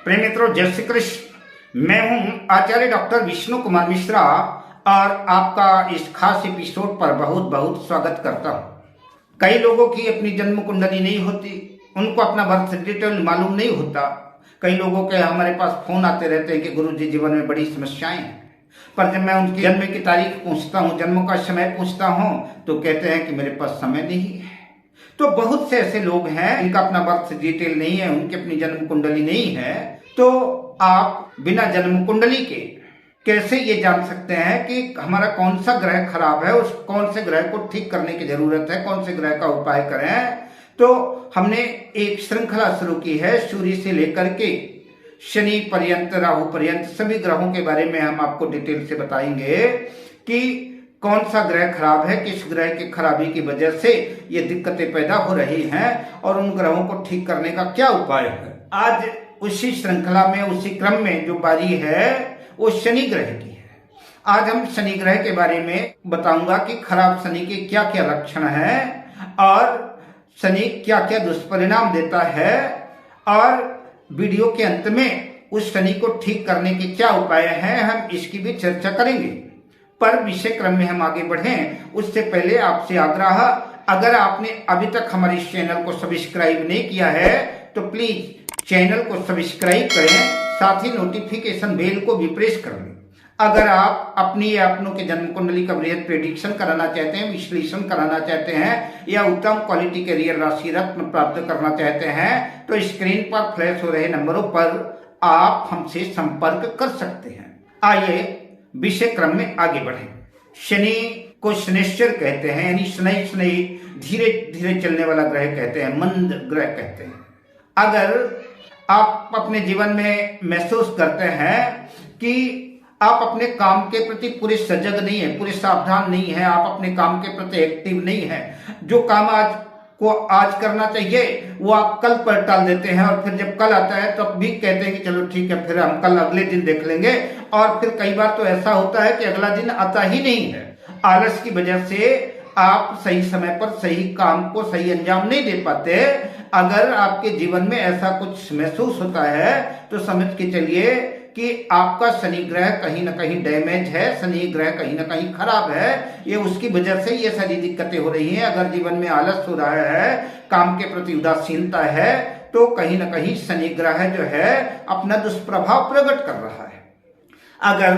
प्रिय मित्रों, जय श्री कृष्ण। मैं हूं आचार्य डॉक्टर विष्णु कुमार मिश्रा और आपका इस खास एपिसोड पर बहुत बहुत स्वागत करता हूं। कई लोगों की अपनी जन्म कुंडली नहीं होती, उनको अपना बर्थ डिटेल मालूम नहीं होता। कई लोगों के हमारे पास फोन आते रहते हैं कि गुरुजी जीवन में बड़ी समस्याएं हैं, पर जब मैं उनकी जन्म की तारीख पूछता हूँ, जन्म का समय पूछता हूँ, तो कहते हैं कि मेरे पास समय नहीं है। तो बहुत से ऐसे लोग हैं जिनका अपना बर्थ डिटेल नहीं है, उनकी अपनी जन्म कुंडली नहीं है। तो आप बिना जन्म कुंडली के कैसे ये जान सकते हैं कि हमारा कौन सा ग्रह खराब है, उस कौन से ग्रह को ठीक करने की जरूरत है, कौन से ग्रह का उपाय करें। तो हमने एक श्रृंखला शुरू की है, सूर्य से लेकर के शनि पर्यंत, राहु पर्यंत सभी ग्रहों के बारे में हम आपको डिटेल से बताएंगे कि कौन सा ग्रह खराब है, किस ग्रह की खराबी की वजह से ये दिक्कतें पैदा हो रही हैं और उन ग्रहों को ठीक करने का क्या उपाय है। आज उसी श्रृंखला में, उसी क्रम में जो बारी है वो शनि ग्रह की है। आज हम शनि ग्रह के बारे में बताऊंगा कि खराब शनि के क्या क्या लक्षण हैं और शनि क्या क्या दुष्परिणाम देता है, और वीडियो के अंत में उस शनि को ठीक करने के क्या उपाय हैं, हम इसकी भी चर्चा करेंगे। पर विषय क्रम में हम आगे बढ़ें उससे पहले आपसे आग्रह, अगर आपने अभी तक हमारे इस चैनल को सब्सक्राइब नहीं किया है तो प्लीज चैनल को सब्सक्राइब करें, साथ ही नोटिफिकेशन बेल को भी प्रेस कर लें। अगर आप अपनी या अपनों के जन्म कुंडली का बृहद प्रेडिक्शन कराना चाहते हैं, विश्लेषण कराना चाहते हैं या उत्तम क्वालिटी के रियल राशि रत्न प्राप्त करना चाहते हैं तो स्क्रीन पर फ्लैश हो रहे नंबरों पर आप हमसे संपर्क कर सकते हैं। आइए विषय क्रम में आगे बढ़ें। शनि को शनिश्चर कहते हैं, यानी शनि शनि धीरे धीरे चलने वाला ग्रह कहते हैं, मंद ग्रह कहते हैं। अगर आप अपने जीवन में महसूस करते हैं कि आप अपने काम के प्रति पूरे सजग नहीं है, पूरे सावधान नहीं है, आप अपने काम के प्रति एक्टिव नहीं है, जो काम आज करना चाहिए वो आप कल पर टाल देते हैं और फिर जब कल आता है तब भी कहते हैं कि चलो ठीक है, फिर हम कल अगले दिन देख लेंगे, और फिर कई बार तो ऐसा होता है कि अगला दिन आता ही नहीं है। आलस की वजह से आप सही समय पर सही काम को सही अंजाम नहीं दे पाते। अगर आपके जीवन में ऐसा कुछ महसूस होता है तो समझ के चलिए कि आपका शनि ग्रह कहीं ना कहीं डैमेज है, शनि ग्रह कहीं ना कहीं खराब है। ये उसकी वजह से ये सारी दिक्कतें हो रही हैं। अगर जीवन में आलस हो रहा है, काम के प्रति उदासीनता है, तो कहीं ना कहीं शनि ग्रह जो है अपना दुष्प्रभाव प्रकट कर रहा है। अगर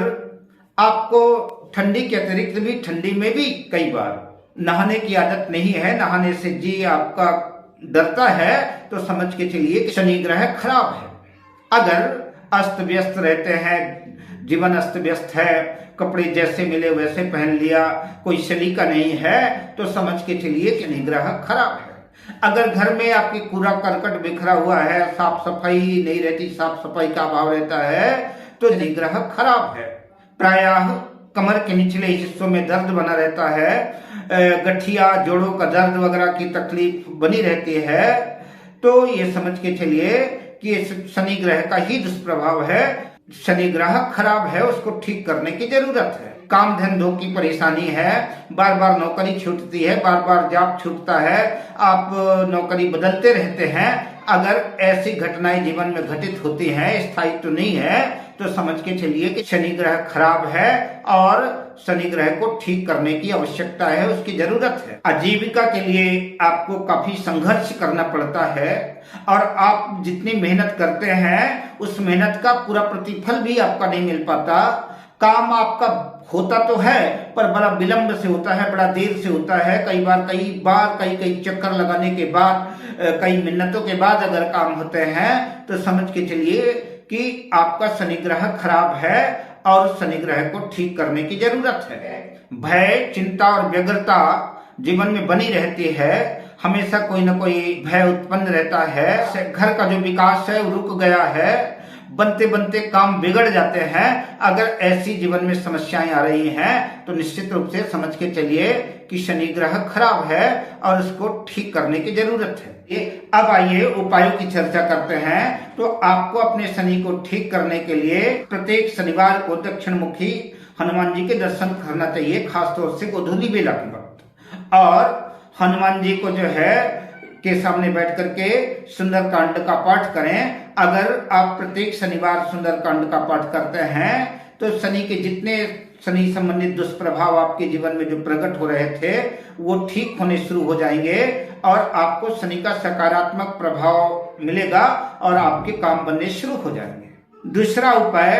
आपको ठंडी के अतिरिक्त भी, ठंडी में भी कई बार नहाने की आदत नहीं है, नहाने से जी आपका डरता है, तो समझ के चलिए कि शनि ग्रह खराब है। अगर अस्त व्यस्त रहते हैं, जीवन अस्त व्यस्त है, कपड़े जैसे मिले वैसे पहन लिया, कोई सलीका नहीं है, तो समझ के चलिए कि शनि ग्रह खराब है। अगर घर में आपकी कूड़ा करकट बिखरा हुआ है, साफ सफाई नहीं रहती, साफ सफाई का अभाव रहता है, तो शनि ग्रह खराब है। प्रायः कमर के निचले हिस्सों में दर्द बना रहता है, गठिया जोड़ों का दर्द वगैरह की तकलीफ बनी रहती है, तो ये समझ के चलिए कि शनि ग्रह का ही दुष्प्रभाव है। शनि ग्रह खराब है, उसको ठीक करने की जरूरत है। काम धंधों की परेशानी है, बार बार नौकरी छूटती है, बार बार जॉब छूटता है, आप नौकरी बदलते रहते हैं। अगर ऐसी घटनाएं जीवन में घटित होती हैं, स्थायित्व तो नहीं है, तो समझ के चलिए कि शनि ग्रह खराब है और शनि ग्रह को ठीक करने की आवश्यकता है, उसकी जरूरत है। आजीविका के लिए आपको काफी संघर्ष करना पड़ता है और आप जितनी मेहनत करते हैं उस मेहनत का पूरा प्रतिफल भी आपका नहीं मिल पाता। काम आपका होता तो है पर बड़ा विलंब से होता है, बड़ा देर से होता है। कई चक्कर लगाने के बाद, कई मिन्नतों के बाद अगर काम होते हैं तो समझ के चलिए कि आपका शनि ग्रह खराब है और शनि ग्रह को ठीक करने की जरूरत है। भय, चिंता और व्यग्रता जीवन में बनी रहती है, हमेशा कोई ना कोई भय उत्पन्न रहता है। घर का जो विकास है वो रुक गया है, बनते बनते काम बिगड़ जाते हैं। अगर ऐसी जीवन में समस्याएं आ रही हैं तो निश्चित रूप से समझ के चलिए कि शनि ग्रह खराब है और उसको ठीक करने की जरूरत है। अब आइए उपायों की चर्चा करते हैं। तो आपको अपने शनि को ठीक करने के लिए प्रत्येक शनिवार को दक्षिण मुखी हनुमान जी के दर्शन करना चाहिए, खासतौर से गोधूली बेला के वक्त। और हनुमान जी को जो है के सामने बैठ करके सुंदर कांड का पाठ करें अगर आप प्रत्येक शनिवार सुंदरकांड का पाठ करते हैं तो शनि के जितने शनि संबंधित दुष्प्रभाव आपके जीवन में जो प्रकट हो रहे थे वो ठीक होने शुरू हो जाएंगे और आपको शनि का सकारात्मक प्रभाव मिलेगा और आपके काम बनने शुरू हो जाएंगे। दूसरा उपाय,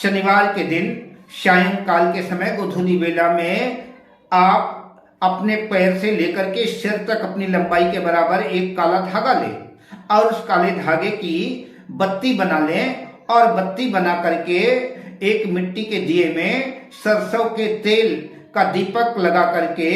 शनिवार के दिन सायंकाल के समय गोधूली बेला में आप अपने पैर से लेकर के सिर तक अपनी लंबाई के बराबर एक काला धागा लें और उस काले धागे की बत्ती बना लें और बत्ती बना करके एक मिट्टी के दिए में सरसों के तेल का दीपक लगा करके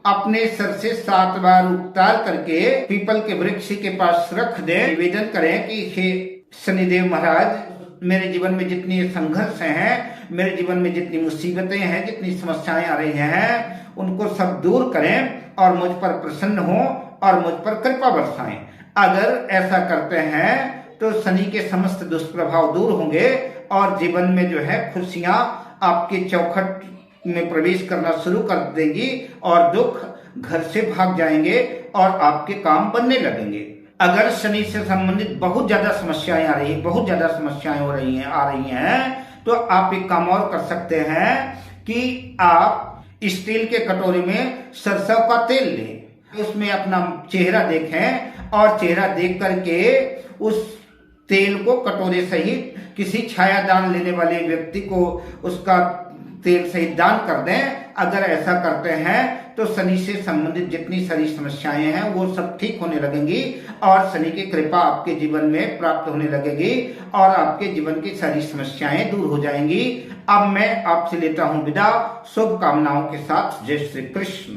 अपने सर से 7 बार उतार करके पीपल के वृक्ष के पास रख दें। निवेदन करें कि हे शनिदेव महाराज, मेरे जीवन में जितनी संघर्ष हैं, मेरे जीवन में जितनी मुसीबतें हैं, जितनी समस्याएं आ रही हैं, उनको सब दूर करें और मुझ पर प्रसन्न हो और मुझ पर कृपा बरसाएं। अगर ऐसा करते हैं तो शनि के समस्त दुष्प्रभाव दूर होंगे और जीवन में जो है खुशियां आपके चौखट में प्रवेश करना शुरू कर देंगी और दुख घर से भाग जाएंगे और आपके काम बनने लगेंगे। अगर शनि से संबंधित बहुत ज्यादा समस्याएं आ रही, बहुत ज्यादा समस्याएं हो रही हैं, आ रही हैं, तो आप एक काम और कर सकते हैं कि आप स्टील के कटोरे में सरसों का तेल लें, उसमें अपना चेहरा देखें और चेहरा देख करके उस तेल को कटोरे सहित किसी छायादान लेने वाले व्यक्ति को उसका तेल सहित दान कर दें। अगर ऐसा करते हैं तो शनि से संबंधित जितनी सारी समस्याएं हैं वो सब ठीक होने लगेंगी और शनि की कृपा आपके जीवन में प्राप्त होने लगेगी और आपके जीवन की सारी समस्याएं दूर हो जाएंगी। अब मैं आपसे लेता हूं विदा, शुभकामनाओं के साथ। जय श्री कृष्ण।